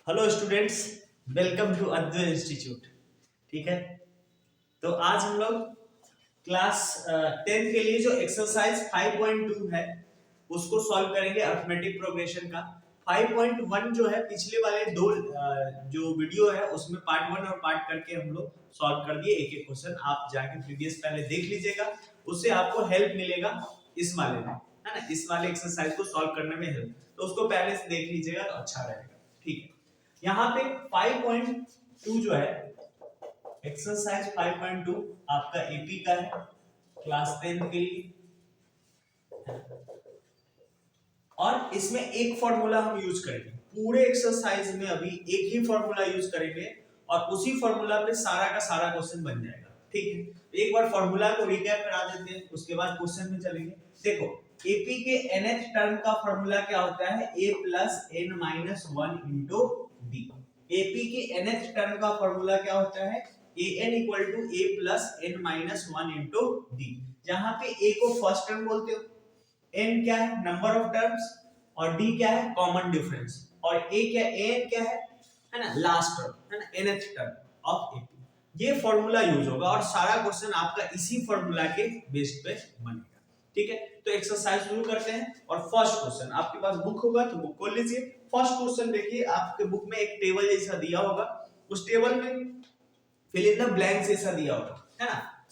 Hello students, welcome to Advait institute. ठीक है, तो आज हम लोग क्लास 10 के लिए जो एक्सरसाइज 5.2 है उसको सॉल्व करेंगे, अरिथमेटिक प्रोग्रेशन का। 5.1 जो है पिछले वाले दो जो वीडियो है उसमें पार्ट 1 और पार्ट करके हम लोग सॉल्व कर दिए। एक एक क्वेश्चन आप जाके प्रीवियस पहले देख लीजिएगा, उससे आपको हेल्प मिलेगा इस वाले में, है ना। इस वाले एक्सरसाइज को सॉल्व करने में हेल्प, तो उसको पहले से देख लीजिएगा तो अच्छा रहेगा। ठीक है, यहाँ पे 5.2 जो है एक्सरसाइज 5.2 आपका एपी का है, क्लास 10 के लिए। और इसमें एक फॉर्मूला हम यूज करेंगे पूरे एक्सरसाइज में, अभी एक ही फॉर्मूला यूज करेंगे और उसी फॉर्मूला पे सारा का सारा क्वेश्चन बन जाएगा। ठीक है, एक बार फॉर्मूला को रिकैप करा देते हैं, उसके बाद क्वेश्चन में चलेंगे। देखो, एपी के nth टर्म का फॉर्मूला क्या होता है, a plus n minus 1 into D. AP के nth टर्म का फॉर्मूला क्या होता है, an equal to a plus n minus 1 into D. जहां पे a को फर्स्ट टर्म बोलते हो, n क्या है नंबर ऑफ टर्म्स, और d क्या है कॉमन डिफरेंस, और a क्या an क्या है ना लास्ट टर्म, है ना nth टर्म ऑफ एपी। ये फॉर्मूला यूज होगा और सारा क्वेश्चन आपका इसी फॉर्मूला के बेस पे बनेगा। ठीक है, तो एक्सरसाइज शुरू करते हैं। और फर्स्ट क्वेश्चन, आपके पास बुक होगा तो बुक खोल लीजिए। फर्स्ट क्वेश्चन देखिए, आपके बुक में एक टेबल जैसा दिया होगा, उस टेबल में फिल इन द ब्लैंक्स जैसा दिया होगा, है ना।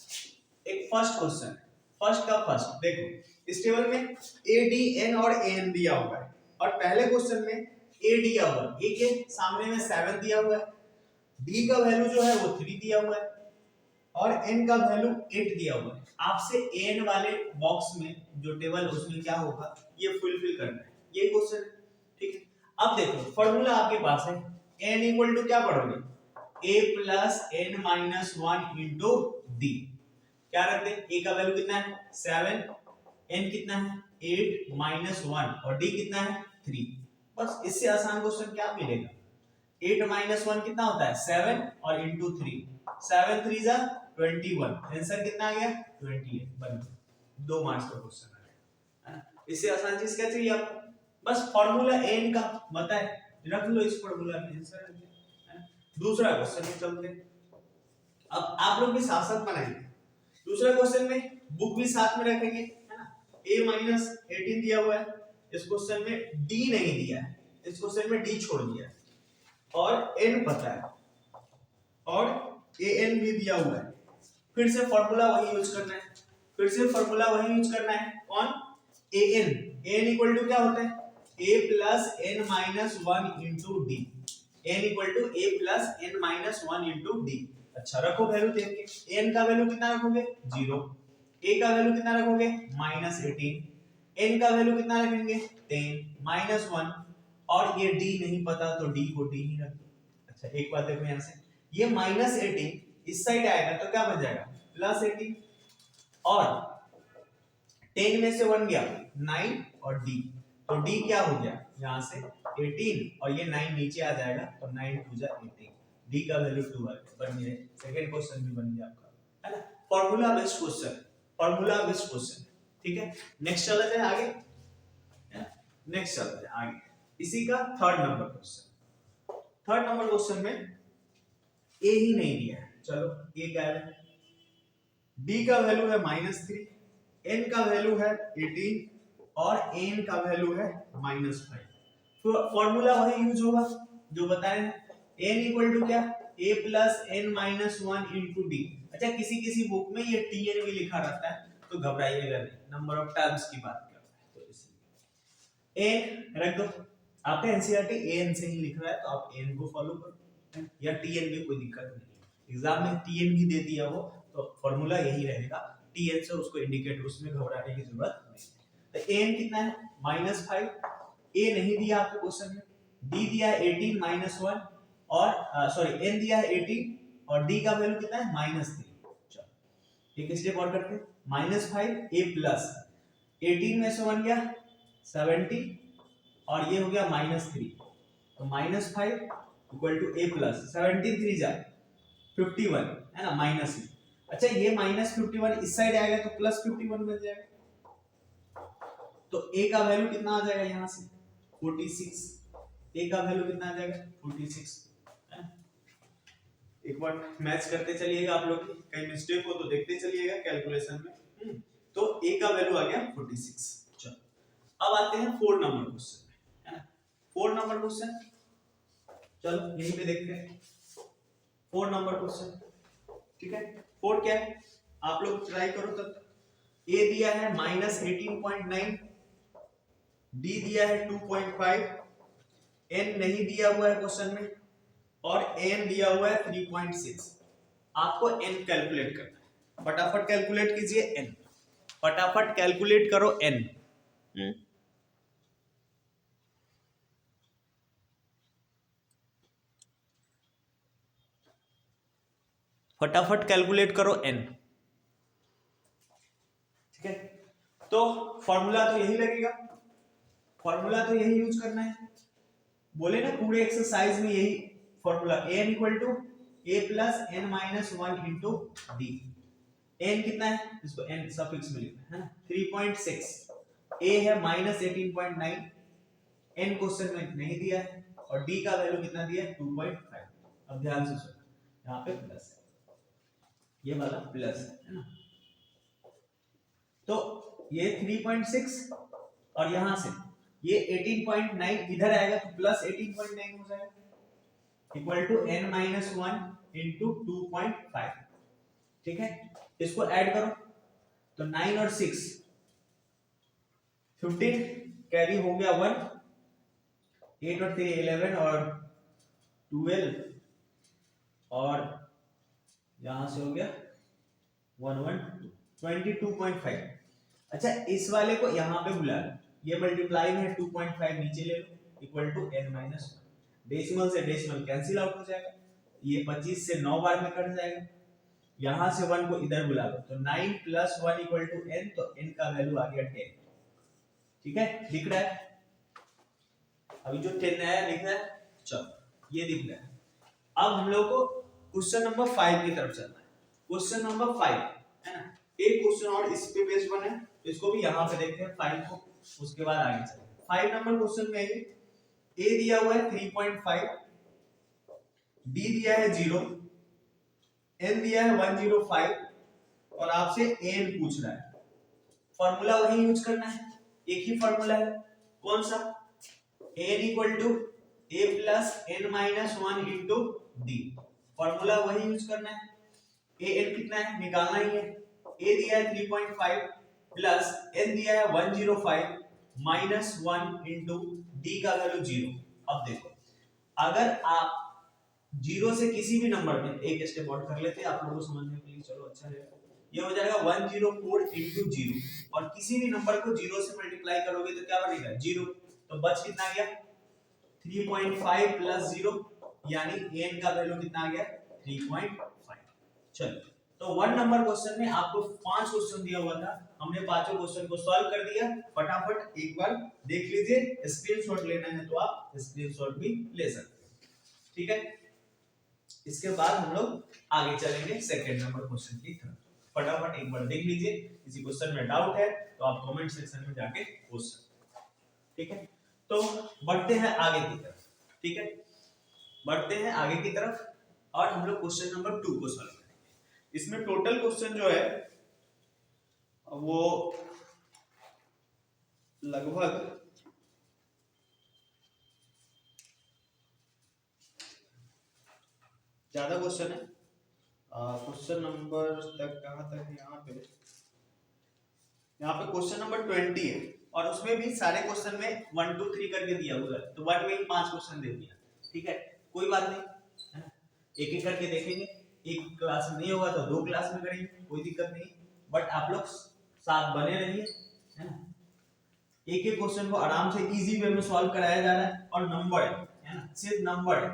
एक फर्स्ट क्वेश्चन, फर्स्ट का फर्स्ट देखो, इस टेबल में ए डी एन और ए एन दिया हुआ है, और पहले क्वेश्चन में ए दिया हुआ है, ए के सामने में 7 दिया हुआ है, डी का वैल्यू जो है वो 3 दिया हुआ है, और n का वैल्यू 8 दिया हुआ है। आपसे n वाले बॉक्स में जो टेबल उसमें क्या होगा ये फुलफिल करना है, ये क्वेश्चन है। ठीक है, अब देखो फॉर्मूला आपके पास है, n इक्वल टू क्या पढ़ोगे, a plus n minus 1 into D. क्या रखते हैं, a का वैल्यू कितना है 7, n कितना है 8 माइनस 1 और d कितना है 3। बस इससे आसान क्वेश्चन क्या मिलेगा, 8 माइनस 1 कितना होता है 7 और इंटू 3, 7 3 जा 21, आंसर कितना आ गया 28। बन गया, 2 मार्क्स का क्वेश्चन आ गया, है ना। इससे आसान चीज क्या चाहिए आपको, बस फार्मूला n का बताए रख लो, इस फार्मूला में आंसर आ गया, है ना। दूसरा क्वेश्चन में चलते हैं, अब आप लोग भी साथ साथ बनाएंगे। दूसरा क्वेश्चन में बुक भी साथ में रखेंगे, है ना। a माइनस 18 दिया हुआ है, इस क्वेश्चन में d नहीं दिया है, इस क्वेश्चन में d छोड़ दिया है, और n पता है, और an भी दिया हुआ है। फिर से फॉर्मूला वही यूज करना है, फिर से फॉर्मूला वही यूज करना है, कौन an। an इक्वल टू क्या होता है a plus n minus 1 into D, n equal to a plus n minus 1 into D. अच्छा रखो वैल्यू देख के, n का वैल्यू कितना रखोगे 0, a का वैल्यू कितना रखोगे माइनस 18, n का वैल्यू कितना रखेंगे 10 माइनस 1, और ये d नहीं पता तो d को d ही रख दो। अच्छा एक बात देखो, यहां से ये माइनस 18 इस साइड आएगा तो क्या बन जाएगा प्लस 18, और 10 में से 1 गया 9, और d, तो d क्या हो गया यहां से 18, और ये 9 नीचे आ जाएगा तो 9 2 जा 18, d का वैल्यू 2 बन गया। सेकंड क्वेश्चन भी बन गया आपका, है ना। Formula based question, formula based question. ठीक है, नेक्स्ट चला जाए आगे, नेक्स्ट चलते हैं आगे, इसी का third number question. Third number question में a ही नहीं दिया है, चलो a क्या है, d का वैल्यू है -3, n का वैल्यू है 18, और n का वैल्यू है -5। तो फॉर्मूला वही यूज होगा जो बताए हैं, n इक्वल टू क्या a plus n minus 1 into D. अच्छा किसी किसी बुक में ये tn भी लिखा रहता है तो घबराइएगा नहीं, नंबर ऑफ टर्म्स की बात कर रहा है तो इसलिए n रख दो। आपका एनसीईआरटी an से ही लिख रहा है तो आप n को फॉलो करो, या tn भी कोई दिक्कत नहीं है, एग्जाम में tn भी दे दिया हो तो फॉर्मूला यही रहेगा, tn से उसको इंडिकेट, उसमें घबराने की जरूरत नहीं है। तो n कितना है -5, a नहीं दिया आपको क्वेश्चन में, d दिया है 18 -1, और सॉरी n दिया है 18 और d का वैल्यू कितना है -3। चलो एक स्टेप और करते हैं, -5 a प्लस 18 में से 1 गया 70, और ये हो गया -3, तो -5 इक्वल टू a प्लस 17 3 जा 51, है ना माइनस में। अच्छा ये -51 इस साइड आएगा तो +51 बन जाएगा, तो a का वैल्यू कितना आ जाएगा यहां से 46, ए का वैल्यू कितना आ जाएगा 46 है। एक बार मैच करते चलिएगा आप लोग, कहीं मिस्टेक हो तो देखते चलिएगा कैलकुलेशन में। तो ए का वैल्यू आ गया 46। चलो अब आते हैं 4 नंबर क्वेश्चन है ना। 4 नंबर क्वेश्चन चलो यहीं पे देखते हैं 4 नंबर क्वेश्चन। ठीक है 4 क्या है आप लोग ट्राई करो तब। ए दिया है -18.9, डी दिया है 2.5, एन नहीं दिया हुआ है क्वेश्चन में, और एन दिया हुआ है 3.6। आपको एन कैलकुलेट करना है, फटाफट कैलकुलेट कीजिए एन, फटाफट कैलकुलेट करो एन। फटाफट कैलकुलेट करो एन। ठीक है तो फॉर्मूला तो यही लगेगा, फॉर्मूला तो यही यूज करना है, बोले ना पूरे एक्सरसाइज में यही formula, N equal to A plus N minus 1 into D. N कितना है इसको एन सफिक्स में लिखना है ना 3.6, ए है -18.9, एन क्वेश्चन में नहीं दिया है, और डी का वैल्यू कितना दिया है 2.5। अब ध्यान से सुनो यहाँ पे प्लस है, ये वाला प्लस है ना, तो ये 3.6 और यहां से ये 18.9 इधर आएगा तो प्लस 18.9 हो जाएगा equal to n minus 1 into 2.5। ठीक है इसको ऐड करो तो 9 और 6 15, कैरी हो गया 1, 8 और 3 11 और 12, और यहां से हो गया 1 1 22.5। अच्छा इस वाले को यहां पे बुला लो, ये मल्टीप्लाई में 2.5 नीचे ले लो equal to n minus 1। Decimal से डेसिमल कैंसिल आउट हो जाएगा, ये 25 से 9 बार में कट जाएगा, यहां से 1 को इधर बुला लो तो 9 प्लस 1 इक्वल टू n, तो n का वैल्यू आ गया 10। ठीक है दिख रहा है अभी जो 10 आया दिख रहा है, चलो ये दिख रहा है। अब हम लोग को क्वेश्चन नंबर 5 की तरफ चलना है। क्वेश्चन नंबर 5 है ना, एक क्वेश्चन और इस पे बेस्ड बना है, इसको भी यहां पे देखते हैं 5 को, उसके बाद आगे चलते हैं। 5 नंबर क्वेश्चन में ए दिया हुआ है 3.5, डी दिया है 0, एन दिया है 105, और आपसे एन पूछ रहा है। फॉर्मूला वही यूज करना है, एक ही फॉर्मूला है, कौन सा, N equal to A plus N minus 1 into D. Formula वही यूज करना है। ए एन कितना है निकालना ही है, ए दिया है 3.5 प्लस एन दिया है 105 माइनस 1 इंटू डी का वैल्यू 0। अब देखो अगर आप 0 से किसी भी नंबर में, एक स्टेप और कर लेते हैं आप लोगों को समझने के लिए, चलो अच्छा है, ये हो जाएगा 104 इंटू 0, और किसी भी नंबर को 0 से मल्टीप्लाई करोगे तो क्या बनेगा 0, तो बच कितना गया 3.5 प्लस 0, यानी n का वैल्यू कितना आ गया 3.5। चलो तो 1 नंबर क्वेश्चन में आपको 5 क्वेश्चन दिया हुआ था, हमने पांचों क्वेश्चन को सॉल्व कर दिया। फटाफट एक बार देख लीजिए, स्क्रीनशॉट लेना है तो आप स्क्रीनशॉट भी ले सकते हैं। ठीक है इसके बाद हम लोग आगे चलेंगे सेकंड नंबर क्वेश्चन की तरफ। फटाफट एक बार देख लीजिए, किसी क्वेश्चन में डाउट है तो आप कमेंट सेक्शन में जाके पूछ सकते हैं। ठीक है तो बढ़ते हैं आगे की तरफ। ठीक है बढ़ते हैं आगे की तरफ और हम लोग क्वेश्चन नंबर 2 को सॉल्व करेंगे। इसमें टोटल क्वेश्चन जो है वो लगभग ज्यादा क्वेश्चन है। क्वेश्चन नंबर तक कहां तक है, यहाँ पे क्वेश्चन नंबर 20 है, और उसमें भी सारे क्वेश्चन में 1 2 3 करके दिया हुआ है, तो 1 में ही 5 क्वेश्चन दे दिया। ठीक है कोई बात नहीं है ना, एक एक करके देखेंगे, एक क्लास में नहीं होगा तो 2 क्लास में करेंगे, कोई दिक्कत नहीं, बट आप लोग साथ बने रहिए है ना। एक एक क्वेश्चन को आराम से इजी वे में सॉल्व कराया जा रहा है, और नंबर है ना, सिर्फ नंबर है,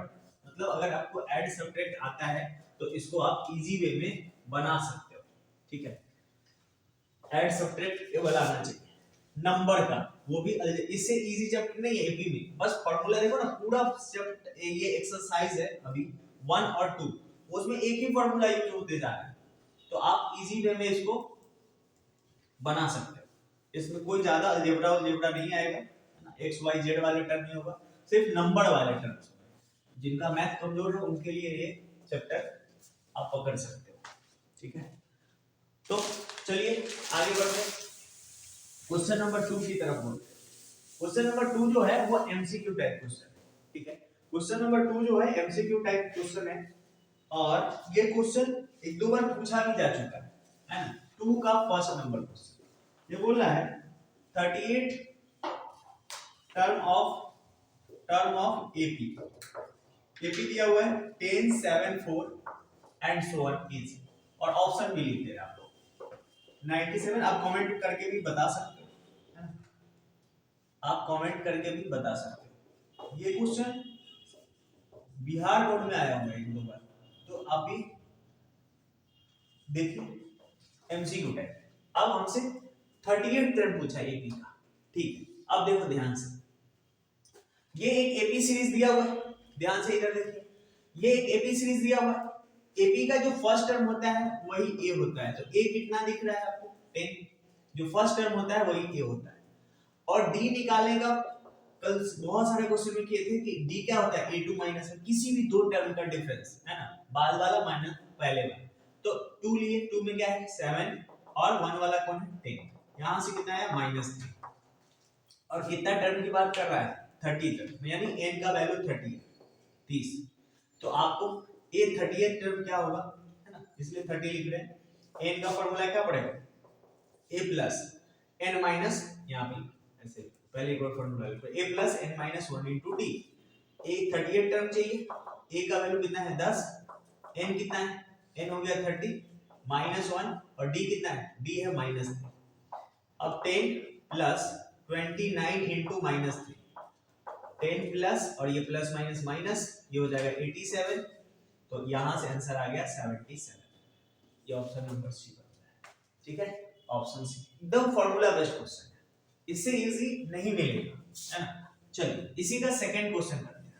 मतलब अगर आपको ऐड सब्ट्रैक्ट आता है तो इसको आप इजी वे में बना सकते हो। ठीक है ऐड सब्ट्रैक्ट ये वाला आना चाहिए नंबर का, वो भी इससे इजी चैप्टर नहीं है एपी में, बस फार्मूला देखो ना, पूरा चैप्टर ये एक्सरसाइज है अभी 1 और 2, उसमें एक ही फार्मूला यूज होते जा रहा है, तो आप इजी वे में इसको बना सकते हो। इसमें कोई ज्यादा अलजेब्रा नहीं आएगा है ना, एक्स वाई जेड वाले टर्म नहीं होगा, सिर्फ नंबर वाले टर्म्स हो गए। जिनका मैथ कमजोर है उनके लिए ये चैप्टर आप पकड़ सकते हो, ठीक है। तो चलिए आगे बढ़ते हैं, क्वेश्चन नंबर 2 की तरफ बढ़ते हैं। क्वेश्चन नंबर 2 जो है वो एमसीक्यू टाइप क्वेश्चन है, ठीक है। क्वेश्चन नंबर 2 जो है एमसीक्यू टाइप क्वेश्चन है, और ये क्वेश्चन एक दो बार पूछा भी जा चुका है ना। 2 का फर्स्ट नंबर क्वेश्चन ये बोल रहा है 38 टर्म ऑफ एपी दिया हुआ है 10 7 4 एंड सो ऑन इज, और ऑप्शन भी लिख दे रहा है आपको 97। आप कमेंट करके भी बता सकते हो, है ना, आप कमेंट करके भी बता सकते हो। ये क्वेश्चन बिहार बोर्ड में आया हुआ है एक दो बार, तो आप भी देखिए एमसीक्यू टाइप। अब हमसे 38 टर्म पूछा है एपी का, ठीक है। अब देखो ध्यान से, ये एक एपी सीरीज दिया हुआ है, ध्यान से इधर देखिए, ये एक एपी सीरीज दिया हुआ है। एपी का जो फर्स्ट टर्म होता है वही ए होता है, तो ए कितना दिख रहा है आपको 10, जो फर्स्ट टर्म होता है वही ए होता है। और डी निकालने का कल बहुत सारे क्वेश्चन में किए थे कि डी क्या होता है a2 माइनस में किसी भी दो टर्म का डिफरेंस, है ना, बाद वाला माइनस पहले वाला। तो 2 लिए, 2 में क्या है 7 और 1 वाला कौन है 10, यहां से कितना है -3। और कितना टर्म की बात कर रहा है 30 टर्म, यानी n का वैल्यू 30 है 30। तो आपको a 30th टर्म क्या होगा, है ना, इसलिए 30 लिख रहे हैं। n का फार्मूला क्या पड़ेगा a प्लस n माइनस, यहां पे ऐसे पहले एक बार फार्मूला लिखो a plus n minus 1 into d। a 38 term चाहिए, a का वैल्यू कितना है 10, n कितना है, n हो गया 30 माइनस 1, और d कितना है, d है -3। अब 10 प्लस 29 इनटू -3, 10 प्लस और ये प्लस माइनस माइनस, ये हो जाएगा 87। तो यहां से आंसर आ गया 77, ये ऑप्शन नंबर सी बनता है, ठीक है। ऑप्शन सी एकदम फार्मूला बेस्ड क्वेश्चन है, इससे इजी नहीं मिलेगा, है ना। चलिए इसी का सेकंड क्वेश्चन करते हैं,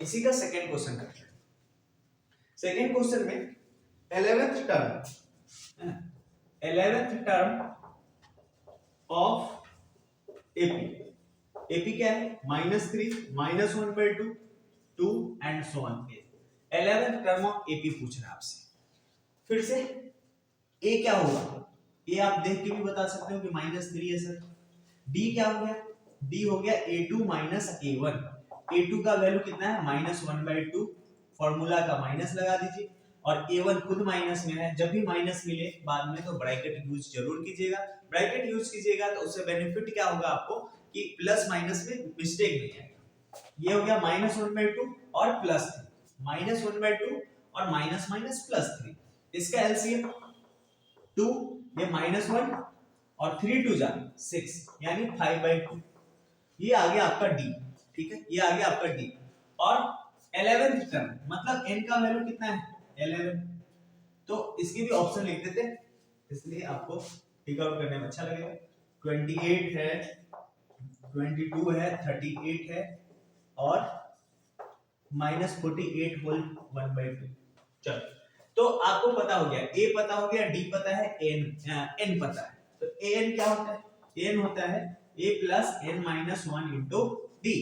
इसी का सेकंड क्वेश्चन करते हैं। सेकंड क्वेश्चन में 11th टर्म, है ना, 11th टर्म ऑफ एपी क्या है -3 -1/2 2 and so on. 11th term of AP पूछ रहा है आपसे। फिर से ए क्या होगा, ए आप देख के भी बता सकते हो कि -3 है सर। डी क्या हो गया, डी हो गया a2 a1। a2 का वैल्यू कितना है -1/2, फार्मूला का माइनस लगा दीजिए, और a1 खुद माइनस में है। जब भी माइनस मिले बाद में तो ब्रैकेट यूज जरूर कीजिएगा। ब्रैकेट यूज कीजिएगा तो उससे बेनिफिट क्या होगा आपको कि प्लस माइनस में मिस्टेक नहीं आएगा। ये हो गया -1/2 और +3, -1/2 और माइनस माइनस +3, इसका एलसीएम 2, ये -1 और 3 2 जा 6, यानी 5/2। ये आ गया आपका डी, ठीक है, ये आ गया आपका डी। और 11th टर्म मतलब n का वैल्यू कितना है 11, तो इसकी भी ऑप्शन लिख देते हैं, इसलिए आपको फिगर आउट करने में अच्छा लगेगा। 28 है, 22 है, 38 है और -48 होल 1/2। चलो, तो आपको पता हो गया, a पता हो गया, d पता है, n पता है। तो an क्या होता है, n होता है a plus n minus 1 into d।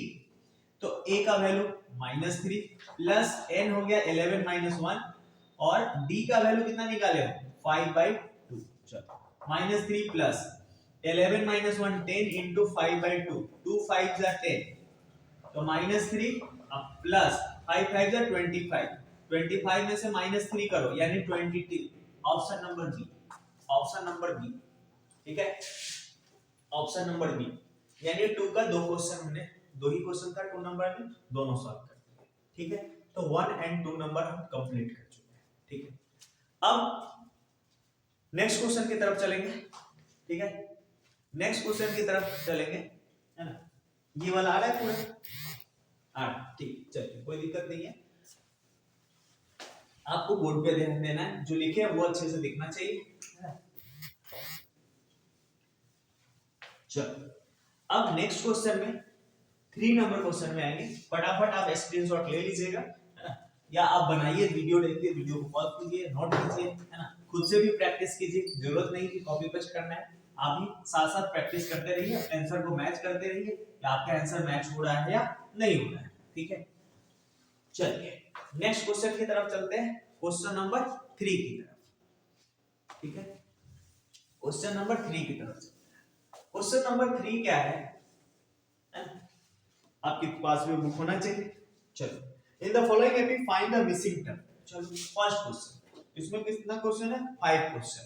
तो a का वैल्यू -3 प्लस n हो गया 11 माइनस 1, और d का वैल्यू कितना निकाले हो 5/2। चलो, -3 प्लस 11 माइनस 1 10 इंटू 5/2, 2 5 जा 10, तो -3 प्लस 5 5 जा 25, 25 में से -3 करो यानी 22। Option number B, option number B, ठीक है, ऑप्शन नंबर बी। यानी 2 का दो क्वेश्चन हमने, दो ही क्वेश्चन था 2 नंबर में, दोनों सॉल्व कर दिए, ठीक है। तो 1 एंड 2 नंबर हम कंप्लीट कर चुके हैं, ठीक है। अब नेक्स्ट क्वेश्चन की तरफ चलेंगे, ठीक है, नेक्स्ट क्वेश्चन की तरफ चलेंगे, है ना। ये वाला आ रहा है पूरा, ठीक, चलिए कोई दिक्कत नहीं है। आपको बोर्ड पे ध्यान देना है, जो लिखे है वो अच्छे से दिखना चाहिए, है ना। चलो, अब नेक्स्ट क्वेश्चन में 3 नंबर क्वेश्चन में आएंगे। फटाफट आप स्क्रीनशॉट ले लीजिएगा, है ना, या आप बनाइए, वीडियो देखिए, वीडियो को पॉज कीजिए, नोट कीजिए, है ना, खुद से भी प्रैक्टिस कीजिए, जरूरत नहीं कि कॉपी पेस्ट करना है, आप भी साथ साथ प्रैक्टिस करते रहिए, आंसर को मैच करते रहिए कि आपका आंसर मैच हो रहा है या नहीं हो रहा है। ठीक है, चलिए नेक्स्ट क्वेश्चन की तरफ चलते हैं, क्वेश्चन नंबर 3 की तरफ। ठीक है, क्वेश्चन नंबर 3 की तरफ चलते हैं। क्वेश्चन नंबर 3 क्या है, आपके पास भी बुक होना चाहिए। चलो, in the following AP find the missing term. चलो फर्स्ट क्वेश्चन, इसमें कितना क्वेश्चन है, 5 क्वेश्चन।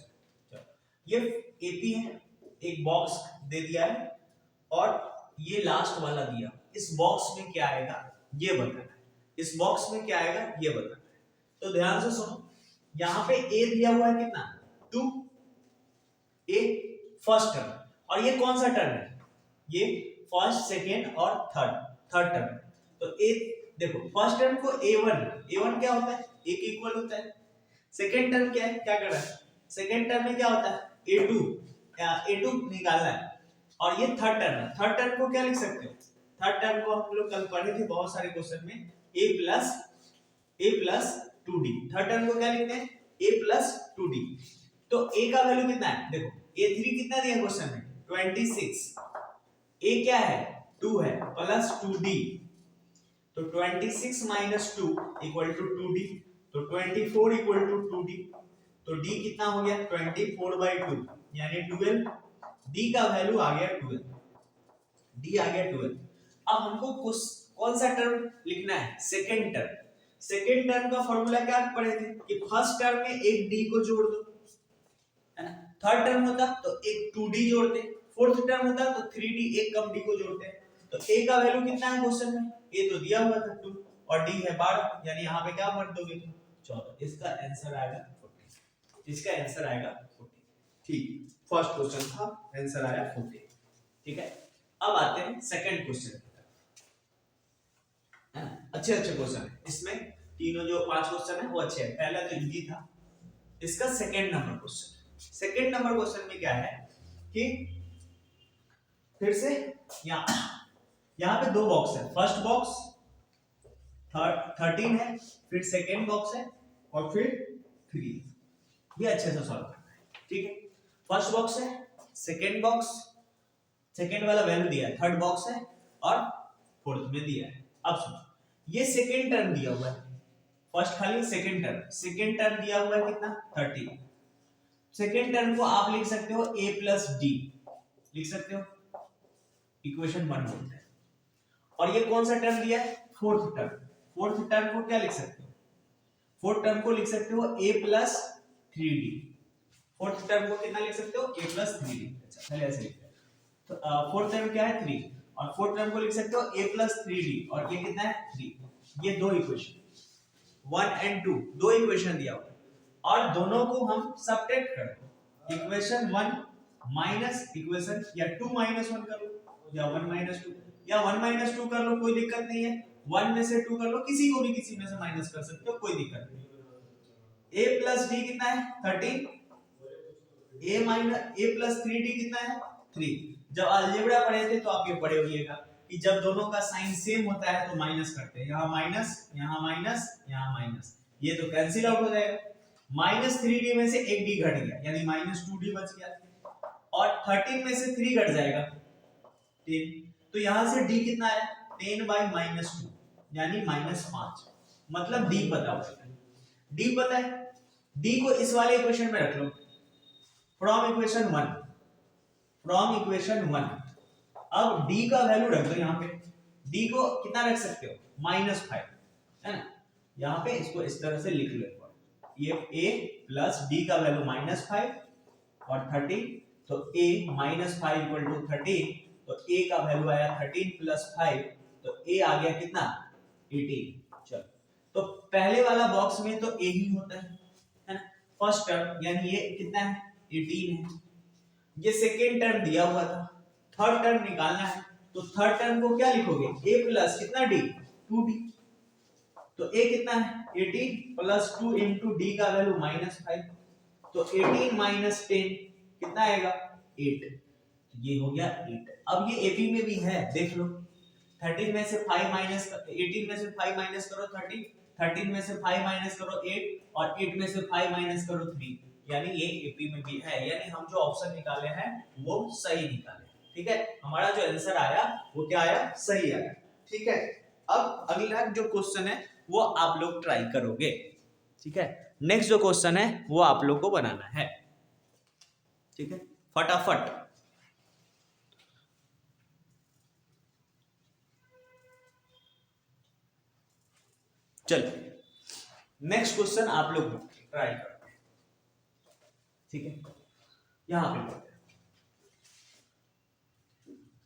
चलो, ये एपी है, एक बॉक्स दे दिया है और ये लास्ट वाला दिया, इस बॉक्स में क्या आएगा ये बताना है, इस बॉक्स में क्या आएगा ये बताना है। तो ध्यान से सुनो, यहाँ पे ए दिया हुआ है कितना, 2 ए फर्स्ट टर्म, और ये कौन सा टर्म है, ये फर्स्ट सेकेंड और थर्ड टर्म। तो ए देखो, फर्स्ट टर्म को a1 क्या होता है, a के इक्वल होता है। सेकेंड टर्म क्या है, क्या कर रहा है, सेकेंड टर्म में क्या होता है a2 निकालना है, और ये थर्ड टर्म है। थर्ड टर्म को क्या लिख सकते हो, थर्ड टर्म को हम लोग कल पढ़े थे बहुत सारे क्वेश्चन में, a plus 2d। Third term को क्या लिखते हैं, a प्लस 2d। तो a का वैल्यू कितना है, देखो a3 कितना दिया क्वेश्चन में, 26, a क्या है 2 है, प्लस 2d, तो 26 माइनस 2 इक्वल टू 2d, तो 24 इक्वल टू 2d, तो d कितना हो गया 24/2 यानी 12, d का वैल्यू आ गया 12, d आ गया 12। अब हमको कौन सा टर्म लिखना है, सेकंड टर्म। सेकंड टर्म का फॉर्मूला क्या पढ़े थे कि फर्स्ट टर्म में एक d को जोड़ दो, है ना। थर्ड टर्म होता तो एक 2d जोड़ते, फोर्थ टर्म होता तो 3d, एक कम d को जोड़ते। तो a का वैल्यू कितना है क्वेश्चन में, a तो दिया हुआ था 2 और d है 12, यानी यहाँ पे क्या भर दोगे तुम 14। इसका आंसर आएगा 40, इसका आंसर आएगा 40। ठीक, फर्स्ट क्वेश्चन था, आंसर आया 40। ठीक है, अब आते हैं सेकंड क्वेश्चन की तरफ, है ना। अच्छे क्वेश्चन है इसमें, तीनों जो 5 क्वेश्चन है वो अच्छे हैं, पहला तो इजी था। इसका second number question, second number question में क्या है कि फिर से यहाँ पे 2 बॉक्स है, फर्स्ट बॉक्स 13 है, फिर सेकेंड बॉक्स है और फिर 3, ये अच्छे से सॉल्व करना है। ठीक है, फर्स्ट बॉक्स है, सेकेंड बॉक्स, सेकेंड वाला वैल्यू दिया है, थर्ड बॉक्स है और फोर्थ में दिया है। अब सुनो, ये सेकेंड टर्म दिया हुआ है, फर्स्ट खाली सेकेंड टर्म दिया हुआ है कितना 13। सेकेंड टर्म को आप लिख सकते हो a प्लस डी, लिख सकते हो, इक्वेशन 1 बोलते हैं। और ये कौन सा टर्म दिया है, फोर्थ टर्म। फोर्थ टर्म को क्या लिख सकते हो, फोर्थ टर्म को लिख सकते हो a plus 3d। Fourth term को कितना लिख सकते हो, a प्लस 3d। अच्छा, पहले ऐसे लिखते हैं, तो फोर्थ टर्म क्या है 3, और फोर्थ टर्म को लिख सकते हो a प्लस 3d, और ये कितना है 3। ये 2 इक्वेशन 1 एंड 2, 2 इक्वेशन दिया हुआ है, और दोनों को हम सबट्रैक्ट करो, इक्वेशन 1 माइनस इक्वेशन, या 2 माइनस 1 करो, या 1 माइनस 2, या 1 माइनस 2 कर लो, कोई दिक्कत नहीं है। 1 में से 2 कर लो, किसी को भी किसी में से माइनस कर सकते हो, कोई दिक्कत नहीं। a प्लस d कितना है 13, a minus a plus 3d कितना है 3। जब अलजेब्रा पढ़े थे तो आप ये पढ़े होइएगा कि जब दोनों का साइन सेम होता है तो माइनस करते हैं, यहाँ माइनस, यहाँ माइनस, यहाँ माइनस, ये तो कैंसिल आउट हो जाएगा। माइनस 3d में से एक d घट गया, यानी माइनस 2d बच गया, और 13 में से 3 घट जाएगा 10, तो यहां से d कितना है 10/-2 यानी -5, मतलब d पता होगा। d पता है, d को इस वाले इक्वेशन में रख लो, फ्रॉम इक्वेशन 1। अब d का वैल्यू रख दो यहाँ पे, d को कितना रख सकते हो -5, है ना। यहाँ पे इसको इस तरह से लिख लो, ये a प्लस d का वैल्यू -5 और 13, तो a -5 इक्वल टू 13, तो a का वैल्यू आया 13 प्लस 5, तो a आ गया कितना 18। चलो, तो पहले वाला बॉक्स में तो a ही होता है ना, फर्स्ट टर्म, यानी ये कितना है 18 है। ये सेकेंड टर्म दिया हुआ था, थर्ड टर्म निकालना है, तो थर्ड टर्म को क्या लिखोगे a प्लस कितना d 2d, तो a कितना है 18 प्लस 2 इंटू d का वैल्यू -5, तो 18 माइनस 10 कितना आएगा 8, ये हो गया 8। अब ये एपी में भी है, देख लो, 13 में से 5 माइनस 18 में से 5 माइनस करो 13, 13 में से 5 माइनस करो 8, और 8 में से 5 माइनस करो 3, यानी ये एपी में भी है, यानी हम जो ऑप्शन निकाले हैं वो सही निकाले। ठीक है, हमारा जो आंसर आया वो क्या आया, सही आया। ठीक है, अब अगला जो क्वेश्चन है वो आप लोग ट्राई करोगे। ठीक है, नेक्स्ट जो क्वेश्चन है वो आप लोग को बनाना है। ठीक है, फटाफट। चलो नेक्स्ट क्वेश्चन आप लोग ट्राई करते हैं। ठीक है, यहां पे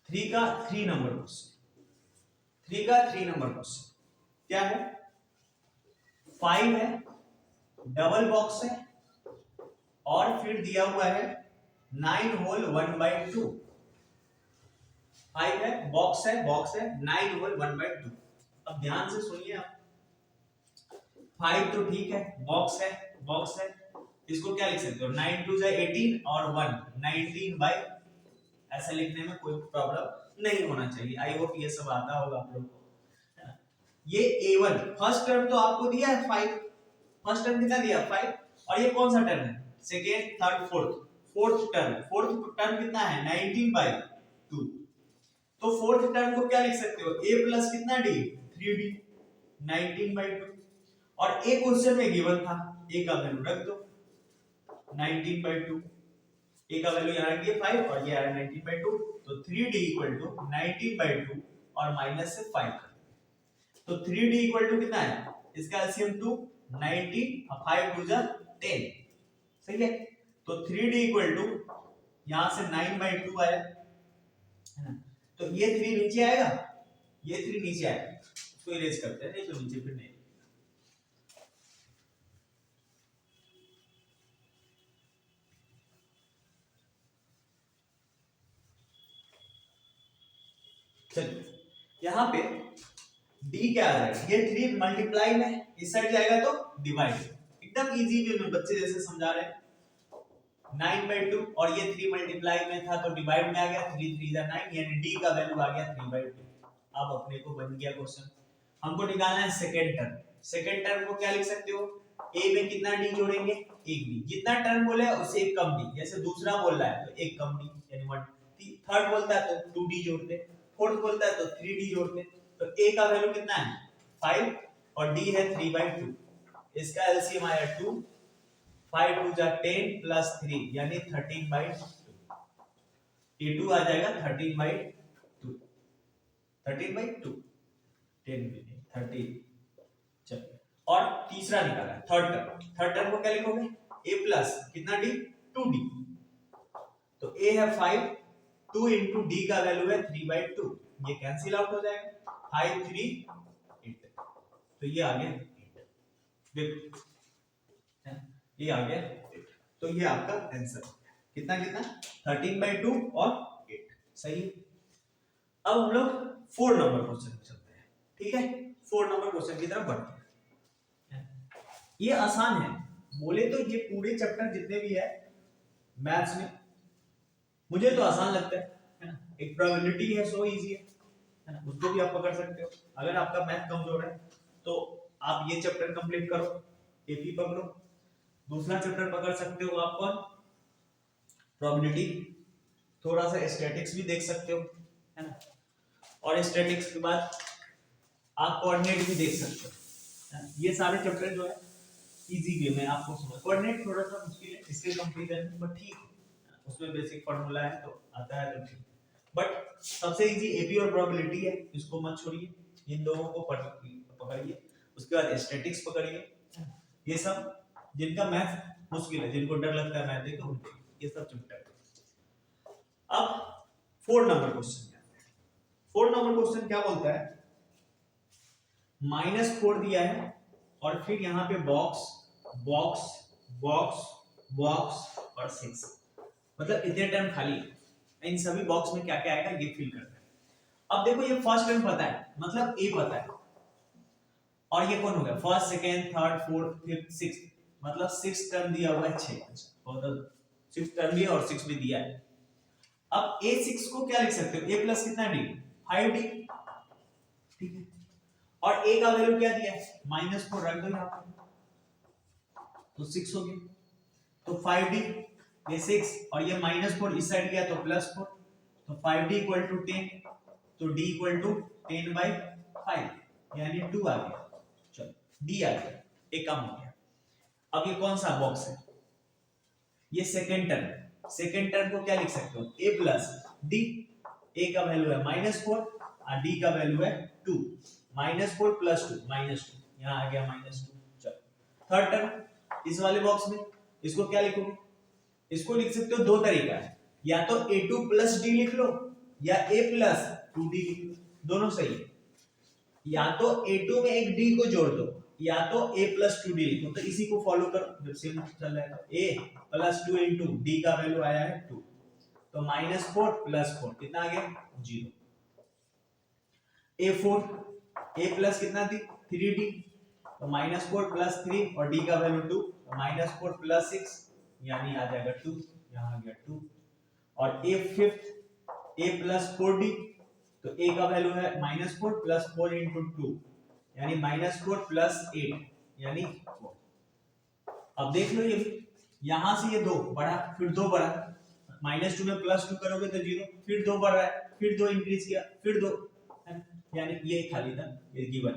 3 का 3 नंबर क्वेश्चन, 3 का 3 नंबर क्वेश्चन क्या है, 5 है, डबल बॉक्स है, और फिर दिया हुआ है 9 होल 1/2। 5 है, बॉक्स है, 9 होल 1/2। अब ध्यान से सुनिए आप, 5 तो ठीक है, बॉक्स है, इसको क्या लिख सकते हो, 9 2 जा 18 और 1 19 बाई, ऐसा लिखने में कोई प्रॉब्लम नहीं होना चाहिए। आई होप ये सब आता होगा आप लोग को। ये A1 फर्स्ट टर्म तो आपको दिया है 5, फर्स्ट टर्म कितना दिया 5, और ये कौन सा टर्म है, सेकेंड थर्ड फोर्थ टर्म कितना है 19/2। तो फोर्थ टर्म को क्या लिख सकते हो, a प्लस कितना d 3d 19/2, और एक क्वेश्चन में गिवन था a का वैल्यू रख दो 19/2, a का वैल्यू यहाँ रखिए 5 और ये आ रहा है 19/2, तो 3d इक्वल टू 19/2 और माइनस से 5 कर, तो 3d इक्वल टू कितना है, इसका एलसीएम 2 19 और 5 2 जा 10, सही है। तो 3d इक्वल टू यहां से 9/2 आया है ना, तो ये 3 नीचे आएगा, ये 3 नीचे आएगा, इसको इरेज करते हैं, नहीं तो नीचे फिर नहीं। चलिए यहां पे d क्या आ जाएगा, ये 3 मल्टीप्लाई में इस साइड जाएगा तो डिवाइड, एकदम इजी वे में बच्चे जैसे समझा रहे हैं। 9/2 और ये 3 मल्टीप्लाई में था तो डिवाइड में आ गया, 3 3 जा 9, यानी d का वैल्यू आ गया 3/2। अब अपने को बन गया क्वेश्चन, हमको निकालना है सेकंड टर्म। सेकंड टर्म को क्या लिख सकते हो, a में कितना d जोड़ेंगे, एक d, जितना टर्म बोले उससे एक कम d, जैसे दूसरा बोल रहा है तो एक कम d यानी 1, थर्ड बोलता है तो 2d जोड़ते, फोर्थ बोलता है तो 3d जोड़ते, तो a का वैल्यू कितना है 5 और d है 3/2, इसका एलसीएम आया 2, 5 2 जा 10 प्लस 3 यानी 13/2, ये 2 आ जाएगा 13/2, 13/2 10 में 13। चलिए और तीसरा निकाला है थर्ड टर्म को क्या लिखोगे, a प्लस कितना d 2d, तो a है 5, 2 इंटू d का वैल्यू है 3/2, ये कैंसिल आउट हो जाएगा, 5 3 8, तो ये आ गया 8, देखो ये आ गया 8, तो ये आपका आंसर कितना कितना 13/2 और 8, सही। अब हम लोग 4 नंबर क्वेश्चन चलते हैं। ठीक है, 4 नंबर क्वेश्चन की तरफ बढ़ते हैं। ये आसान है, बोले तो ये पूरे चैप्टर जितने भी है मैथ्स में मुझे तो आसान लगता है ना, एक प्रोबेबिलिटी है, सो इजी है ना, उसको भी आप पकड़ सकते हो। अगर आपका मैथ कमजोर है तो आप ये चैप्टर कंप्लीट करो, एपी पकड़ो, दूसरा चैप्टर पकड़ सकते हो आप कौन, प्रोबेबिलिटी, थोड़ा सा स्टैटिक्स भी देख सकते हो है ना, और स्टैटिक्स के बाद आप कोऑर्डिनेट भी देख सकते हो। ये सारे चैप्टर जो है इजी वे में आपको समझ, कोऑर्डिनेट थोड़ा सा मुश्किल है इसके कंप्लीट करने, बट ठीक है, उसमें बेसिक फार्मूला है तो आता है तो ठीक, बट सबसे इजी एपी और प्रोबेबिलिटी है, इसको मत छोड़िए, इन दोनों को पकड़िए, उसके बाद स्टैटिक्स पकड़िए, ये सब जिनका मैथ मुश्किल है, जिनको डर लगता है मैथ देख तो ये सब चैप्टर। अब 4 नंबर क्वेश्चन, 4 नंबर क्वेश्चन क्या बोलता है, -4 दिया है और फिर यहाँ पे बॉक्स बॉक्स बॉक्स बॉक्स और 6, मतलब इतने टर्म खाली है, इन सभी बॉक्स में क्या क्या आएगा ये फिल करना है। अब देखो ये फर्स्ट टर्म पता है, मतलब ए पता है, और ये कौन हो गया first second third fourth fifth six, मतलब 6 टर्म दिया हुआ है 6, मतलब 6 टर्म दिया और 6 भी दिया है। अब a6 को क्या लिख सकते हो, a प्लस कितना d 5d, ठीक है, और a का वैल्यू क्या दिया है -4 रख दो यहाँ पर, तो 6 हो गया। तो 5d, ये 6 और ये -4 इस साइड गया तो +4, तो 5d इक्वल टू 10, तो d इक्वल टू 10/5 यानी 2 आ गया। चलो d आ गया, एक काम हो गया। अब ये कौन सा बॉक्स है, ये सेकंड टर्म है। सेकंड टर्म को क्या लिख सकते हो, a प्लस d, a का वैल्यू है -4 और d का वैल्यू है 2, -4 + 2 -2, यहाँ आ गया -2। चलो थर्ड टर्म इस वाले बॉक्स में, इसको क्या लिखोगे, इसको लिख सकते हो दो तरीका है, या तो a2 + d लिख लो या a + 2d लिख लो, दोनों सही है। या तो a2 में एक d को जोड़ दो या तो a + 2d लिखो, तो इसी को फॉलो करो, जब सेम चल रहा है तो a + 2 * d का वैल्यू आया है 2, तो -4 + 4 कितना आ गया 0। a4 a प्लस कितना थी 3d, तो -4 + 3 और d का वैल्यू 2, तो -4 + 6 यानी आ जाएगा 2, यहाँ आ गया 2। और a फिफ्थ a + 4d, तो a का वैल्यू है -4 + 4 * 2 यानी -4 + 8 यानी 4। अब देख लो ये यहां से ये 2 बढ़ा फिर 2 बढ़ा, -2 में +2 करोगे तो 0, फिर 2 बढ़ रहा है, फिर 2 इंक्रीज किया, फिर 2, यानी ये खाली था, ये गिवन,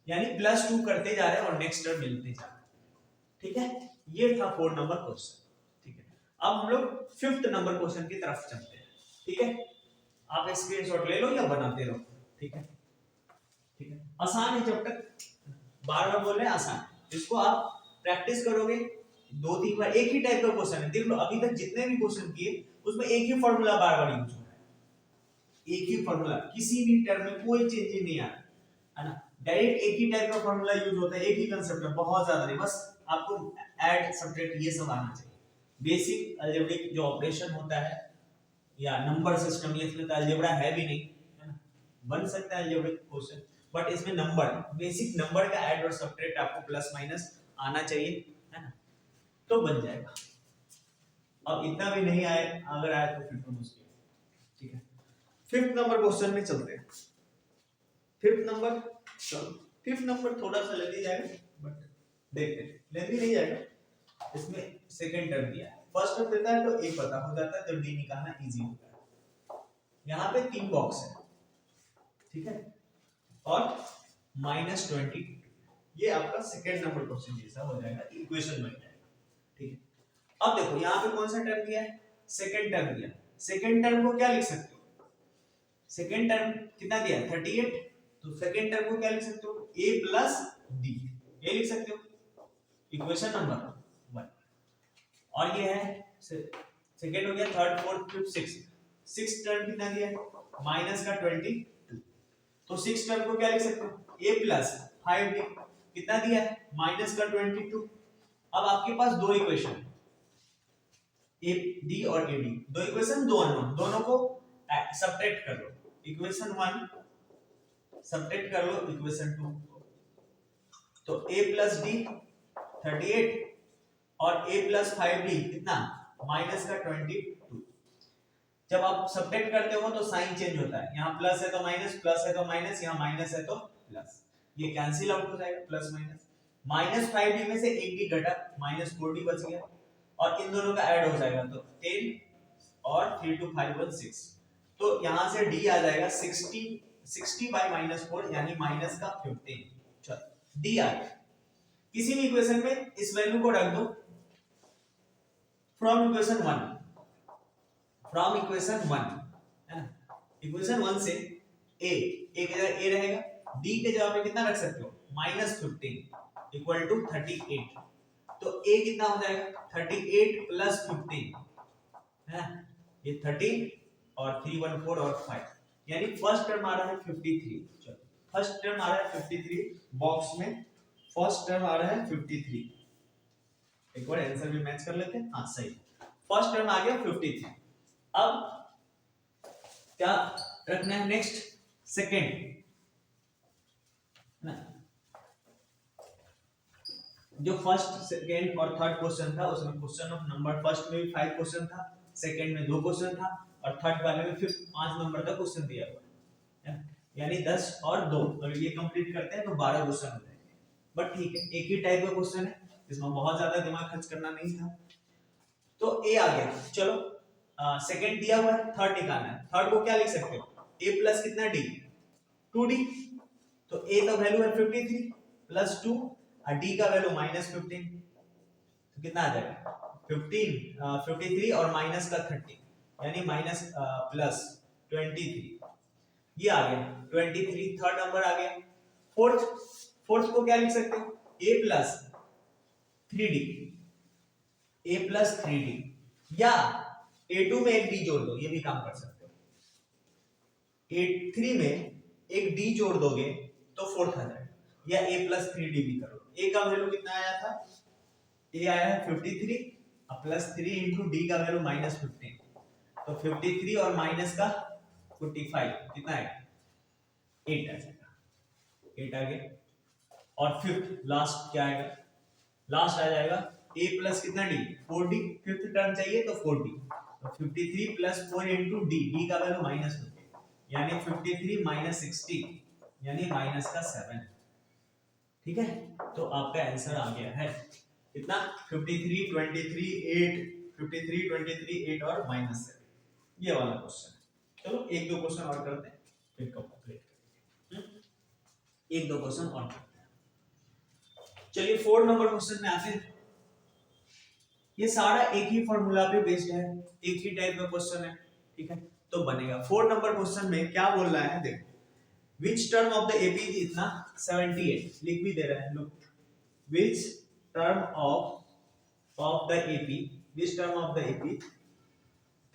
यानी +2 करते जा रहे हैं और नेक्स्ट टर्म मिलते जा रहे हैं। ठीक है, ये था 4 नंबर क्वेश्चन। ठीक है, अब हम लोग 5th नंबर क्वेश्चन की तरफ चलते हैं। ठीक है, आप स्क्रीनशॉट ले लो या बनाते रहो। ठीक है, ठीक है, आसान है, जब तक बार बार बोल रहे हैं आसान, इसको आप प्रैक्टिस करोगे 2-3 बार, एक ही टाइप का क्वेश्चन है, देख लो अभी तक जितने भी क्वेश्चन किए उसमें एक ही फॉर्मूला बार बार यूज हो रहा है, एक ही फॉर्मूला, किसी भी टर्म में कोई चेंज नहीं आ रहा है ना, डायरेक्ट एक ही टाइप का फॉर्मूला यूज होता है, एक ही कांसेप्ट है, बहुत ज्यादा नहीं, बस आपको ऐड सब्ट्रैक्ट ये सब आना चाहिए। बेसिक अलजेब्रिक जो ऑपरेशन होता है या नंबर सिस्टम, ये इसमें अलजेब्रा है भी नहीं, है ना, बन सकता है अलजेब्रिक क्वेश्चन, बट इसमें नंबर, बेसिक नंबर का ऐड और सब्ट्रैक्ट आपको प्लस माइनस आना चाहिए, है ना, तो बन जाएगा। अब इतना भी नहीं आए, अगर आए तो फिर तो मुश्किल। ठीक है, 5th नंबर क्वेश्चन में चलते हैं। 5th नंबर, चलो 5th नंबर थोड़ा सा लेंदी जाएगा, बट देखते हैं, लेंदी नहीं जाएगा, इसमें सेकंड टर्म दिया है, फर्स्ट टर्म देता है तो एक पता हो जाता है, तो डी निकालना इजी होता है। यहाँ पे 3 बॉक्स है, ठीक है, और -20, ये आपका सेकंड नंबर क्वेश्चन जैसा हो जाएगा, इक्वेशन बन जाएगा। ठीक है, अब देखो यहाँ पे कौन सा टर्म दिया है, सेकंड टर्म दिया, सेकंड टर्म को क्या लिख सकते हो, सेकंड टर्म कितना दिया है 38, तो सेकंड टर्म को क्या लिख सकते हो, a + d, ये लिख सकते हो, इक्वेशन नंबर 1। और ये है सेकंड हो गया, third fourth fifth sixth term कितना दिया है -22, तो सिक्स टर्म को क्या लिख सकते हो, a + 5d, कितना दिया है -22। अब आपके पास दो इक्वेशन, a d और a d, दो इक्वेशन, दो अननोन, दोनों को सब्ट्रैक्ट कर लो, इक्वेशन 1 सब्ट्रैक्ट कर लो इक्वेशन 2, तो a + d 38 और a + 5d कितना -22। जब आप सब्ट्रैक्ट करते हो तो साइन चेंज होता है, यहाँ प्लस है तो माइनस, प्लस है तो माइनस, यहाँ माइनस है तो प्लस, ये कैंसिल आउट हो जाएगा, प्लस माइनस -5d में से एक d घटा, -4d बच गया, और इन दोनों का ऐड हो जाएगा तो 10 और 3 to 5 1 6, तो यहाँ से d आ जाएगा 60 बाय -4 यानी माइनस का 15। चलो d आ गया, किसी भी इक्वेशन में इस वैल्यू को रख दो, फ्रॉम इक्वेशन 1, फ्रॉम इक्वेशन 1, है ना, इक्वेशन 1 से a की जगह a रहेगा, d के जगह पे कितना रख सकते हो -15 इक्वल टू 38, तो a कितना हो जाएगा 38 + 15, है ना, ये 13 और 3 1 4 और 5, यानी फर्स्ट टर्म आ रहा है 53। चलो फर्स्ट टर्म आ रहा है 53 बॉक्स में, फर्स्ट टर्म आ रहा है 53, एक बार आंसर भी मैच कर लेते हैं, हाँ सही, फर्स्ट टर्म आ गया 53। अब क्या रखना है नेक्स्ट, सेकंड ना, जो फर्स्ट सेकंड और थर्ड क्वेश्चन था उसमें क्वेश्चन ऑफ नंबर, फर्स्ट में भी 5 क्वेश्चन था, सेकंड में 2 क्वेश्चन था, और थर्ड वाले में फिर 5 नंबर का क्वेश्चन दिया हुआ है, यानी 10 और 2, अगर ये कंप्लीट करते हैं तो 12 क्वेश्चन हो जाएंगे। बट ठीक है, एक ही टाइप का क्वेश्चन है, इसमें बहुत ज्यादा दिमाग खर्च करना नहीं था, तो ए आ गया। चलो सेकंड दिया हुआ है, थर्ड निकालना है। थर्ड को क्या लिख सकते हो, ए प्लस कितना डी, 2d। तो ए का वैल्यू है 53 प्लस 2 और डी का वैल्यू -15, तो कितना आ जाएगा 53 और माइनस का 30 यानी माइनस प्लस 23, ये आ गया 23। थर्ड नंबर आ गया। फोर्थ, फोर्थ को क्या लिख सकते हो, a plus 3d, a plus 3d या a2 में एक d जोड़ दो, ये भी काम कर सकते हो। a3 में एक d जोड़ दोगे तो फोर्थ आ जाएगा, या a प्लस 3d भी करो। a का वैल्यू कितना आया था, a आया है 53 प्लस 3 इंटू डी का वैल्यू -15, तो 53 और माइनस का 45 कितना है 8 आ जाएगा, 8 आ गया। और फिफ्थ लास्ट क्या आएगा, लास्ट आ जाएगा a प्लस कितना d, 4d। फिफ्थ टर्म चाहिए तो 4d, तो 53 प्लस 4 इंटू डी, डी का वैल्यू -15 यानी 53 माइनस 60 यानी माइनस का 7। ठीक है, तो आपका आंसर आ गया है कितना 53 23 8, 53 23 8 और -7, ये वाला क्वेश्चन है। चलो एक दो क्वेश्चन और करते हैं फिर कंप्लीट करेंगे। एक दो क्वेश्चन और करते हैं। चलिए 4 नंबर क्वेश्चन में आते हैं। ये सारा एक ही फॉर्मूला पे बेस्ड है, एक ही टाइप का क्वेश्चन है। ठीक है, तो बनेगा 4 नंबर क्वेश्चन में क्या बोल रहा है, देखो which term of the AP इतना 78 लिख भी दे रहा है लोग, which term of the AP, which term of the AP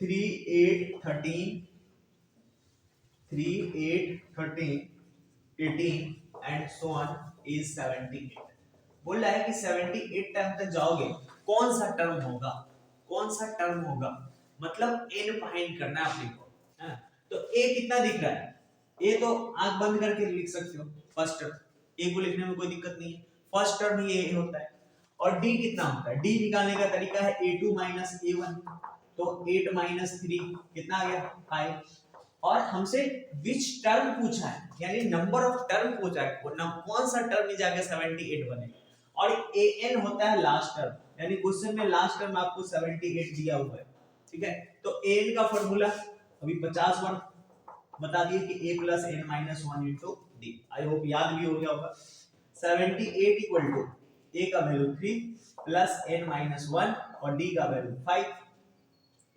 3 8 13 3 8 13 18 and so on is 78। बोल रहा है कि 78 टर्म तक जाओगे कौन सा टर्म होगा, कौन सा टर्म होगा, मतलब n फाइंड करना है अपने को। हाँ? तो a कितना दिख रहा है, a तो आंख बंद करके लिख सकते हो फर्स्ट टर्म, a को लिखने में कोई दिक्कत नहीं है, फर्स्ट टर्म ही a होता है। और d कितना होता है, d निकालने का तरीका है a2 माइनस a1, तो 8 माइनस 3 कितना आ गया 5। और हमसे विच टर्म पूछा है, यानी नंबर ऑफ टर्म पूछा है, कौन सा टर्म में जाके 78 बनेगा। और an होता है लास्ट टर्म, यानी क्वेश्चन में लास्ट टर्म आपको 78 दिया हुआ है। ठीक है, तो an का फॉर्मूला अभी 50 बार बता दिए कि a plus n minus 1 into D, I hope याद भी हो गया होगा। 78 इक्वल टू a का वैल्यू 3 प्लस n माइनस 1 और d का वैल्यू 5,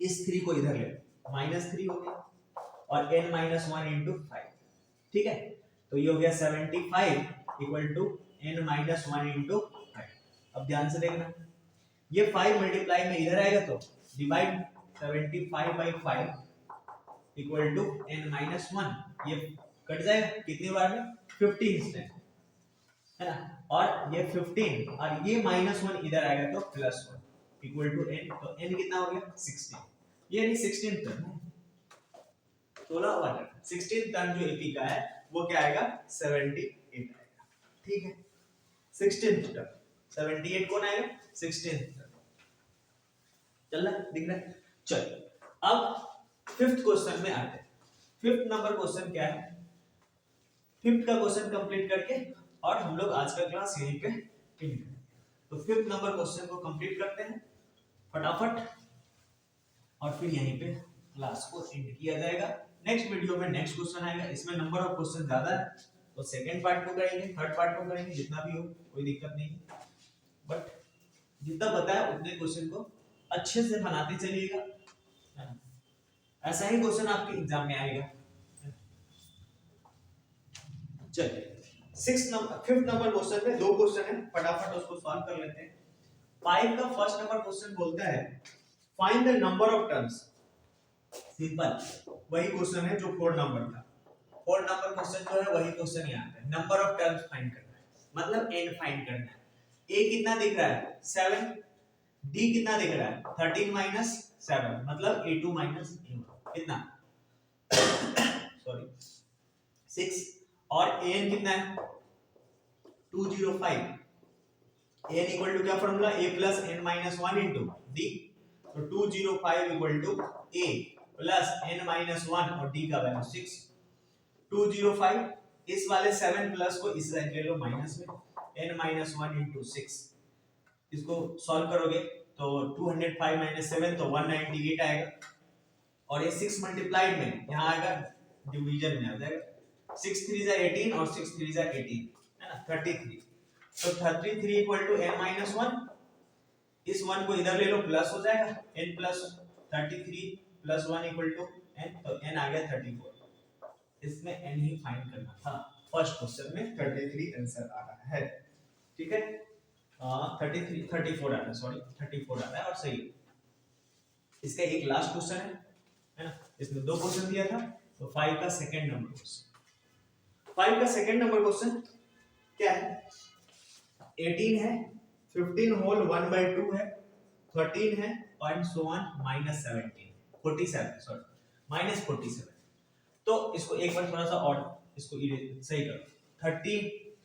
इस 3 को इधर ले -3 हो गया और n माइनस 1 इंटू 5। ठीक है, तो ये हो गया 75 equal to n minus 1 into 5। अब ध्यान से देखना, ये 5 मल्टीप्लाई में इधर आएगा तो divide 75 by 5 equal to n minus 1, ये कट जाएगा कितनी बार में 15 से, है ना। और ये 15 और ये -1 इधर आएगा तो +1 इक्वल टू n, तो n कितना हो गया 16, ये यानी 16 टर्म है, 16 वाला 16 टर्म जो एपी का है वो क्या आएगा 78 आएगा। ठीक है, 16 टर्म 78 कौन आएगा 16 टर्म, चल रहा दिख रहा है। चल अब फिफ्थ क्वेश्चन में आते हैं। फिफ्थ नंबर क्वेश्चन क्या है, फिफ्थ का क्वेश्चन कंप्लीट करके और हम लोग आज का क्लास यहीं पे एंड करेंगे। तो फिफ्थ नंबर क्वेश्चन को कंप्लीट करते हैं फटाफट और फिर यहीं पे क्लास को एंड किया जाएगा। नेक्स्ट वीडियो में नेक्स्ट क्वेश्चन आएगा, इसमें नंबर ऑफ क्वेश्चन ज्यादा है तो सेकंड पार्ट को करेंगे, थर्ड पार्ट को करेंगे, जितना भी हो कोई दिक्कत नहीं, बट जितना बताया उतने क्वेश्चन को अच्छे से बनाते चलिएगा, ऐसा ही क्वेश्चन आपके एग्जाम में आएगा। चलिए फिफ्थ नंबर क्वेश्चन में दो क्वेश्चन है, फटाफट उसको सॉल्व कर लेते हैं। 5 का फर्स्ट नंबर क्वेश्चन बोलता है find the number of terms, simple वही क्वेश्चन है जो 4 नंबर था। 4 नंबर क्वेश्चन जो है वही क्वेश्चन यहाँ पे, नंबर ऑफ टर्म्स फाइंड करना है, मतलब n फाइंड करना है। a कितना दिख रहा है 7, d कितना दिख रहा है 13 माइनस 7 मतलब a2 माइनस a1 कितना सॉरी 6, और an कितना है 205, an इक्वल टू क्या formula a plus n minus 1 into d, तो 205 equal to a plus n minus 1 और d का वैल्यू 6। 205 इस वाले 7 प्लस को इस साइड ले लो माइनस में, n माइनस 1 इंटू 6, इसको सॉल्व करोगे तो 205 माइनस 7 तो 198 आएगा, और ये 6 मल्टीप्लाइड में यहाँ आएगा डिवीजन में आ जाएगा, 6 3 जा 18 और 6 3 जा 18 है ना 33, तो 33 इक्वल टू n माइनस 1, इस 1 को इधर ले लो प्लस हो जाएगा n plus 33 plus 1 equal to n, तो n आ गया 34, इसमें n ही फाइंड करना था, फर्स्ट क्वेश्चन में 33 आंसर आ रहा है, ठीक है 34 आ रहा है, सॉरी 34 आ रहा है और सही है। इसका एक लास्ट क्वेश्चन है ना, इसमें दो क्वेश्चन दिया था, तो 5 का सेकंड नंबर क्वेश्चन, 5 का सेकंड नंबर क्वेश्चन क्या है, 18 है, 15 होल 1/2 है, 13 है और so on minus 17 47 sorry minus 47, तो इसको एक बार थोड़ा सा और इसको सही करो, 30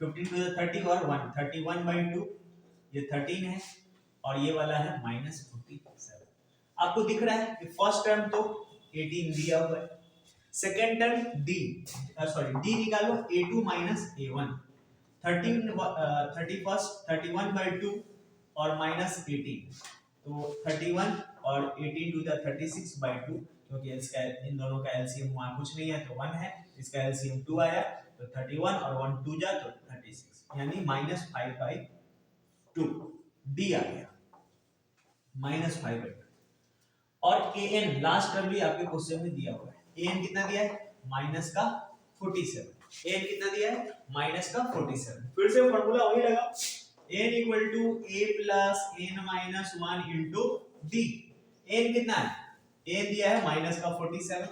15 टू 30 और 1 31/2, ये 13 है और ये वाला है माइनस 47, आपको दिख रहा है कि फर्स्ट टर्म तो 18 दिया हुआ है, second term d sorry d निकालो a2 माइनस a1, 31/2 और माइनस 18, तो 31 और 18 टू द 36/2, क्योंकि इसका इन दोनों का एलसीएम वहां कुछ नहीं है तो 1 है, इसका एलसीएम 2 आया तो 31 और 1 2 जा तो 36, यानी -5/2 d आ गया -5/2, और an लास्ट टर्म भी आपके क्वेश्चन में दिया हुआ है, an कितना दिया है माइनस का 47, an कितना दिया है माइनस का 47, फिर से फार्मूला वही लगा, n equal to a plus n minus 1 into d, n कितना है a दिया है माइनस का 47,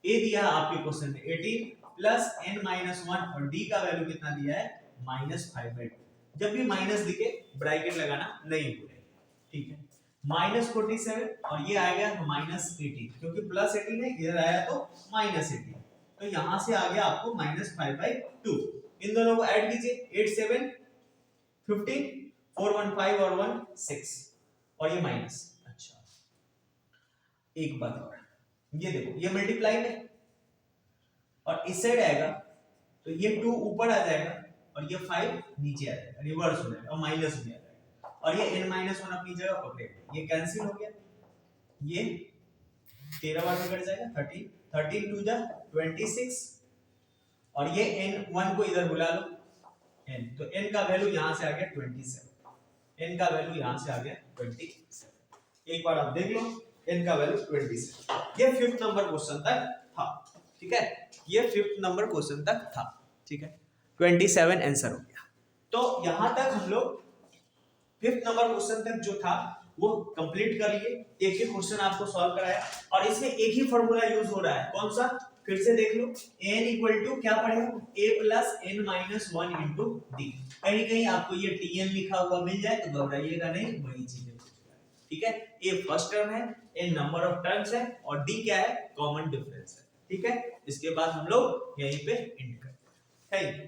a दिया है आपके क्वेश्चन में 18 प्लस n माइनस 1 और d का वैल्यू कितना दिया है -5/2, जब भी माइनस दिखे ब्रैकेट लगाना नहीं भूलें, ठीक है -47 और ये आएगा -18, क्योंकि प्लस 18 है इधर आया तो -18, तो यहां से आ गया आपको -5/2, इन दोनों को ऐड कीजिए 8 7 15 4 1 5 और 1 6 और ये माइनस, अच्छा एक बात और, ये देखो ये मल्टीप्लाई में और इस साइड आएगा तो ये 2 ऊपर आ जाएगा और ये 5 नीचे आ जाएगा, रिवर्स हो जाएगा और माइनस हो जाएगा, और ये n-1 अपनी जगह पकड़ेगा, ये कैंसिल हो गया, ये 13 बार में कट जाएगा 13 2 जा 26, और ये n1 को इधर बुला लो n, तो n का वैल्यू यहां से आ गया 27, n का वैल्यू यहां से आ गया 27, एक बार आप देख लो n का वैल्यू 27, ये 5th नंबर क्वेश्चन तक था, ठीक है ये 5th नंबर क्वेश्चन तक था, ठीक है 27 आंसर हो गया, तो यहां तक हम लोग 5th नंबर क्वेश्चन तक जो था वो कंप्लीट कर लिए, एक ही क्वेश्चन आपको सॉल्व कराया और इसमें एक ही फार्मूला यूज हो रहा है, कौन सा फिर से देख लो, n इक्वल टू क्या पढ़ेगा a plus n minus 1 into d, कहीं कहीं आपको ये tn लिखा हुआ मिल जाए तो घबराइएगा नहीं, वही चीज है, ठीक है a फर्स्ट टर्म है, n नंबर ऑफ टर्म्स है और d क्या है कॉमन डिफरेंस है, ठीक है इसके बाद हम लोग यहीं पे एंड करते हैं, थैंक यू।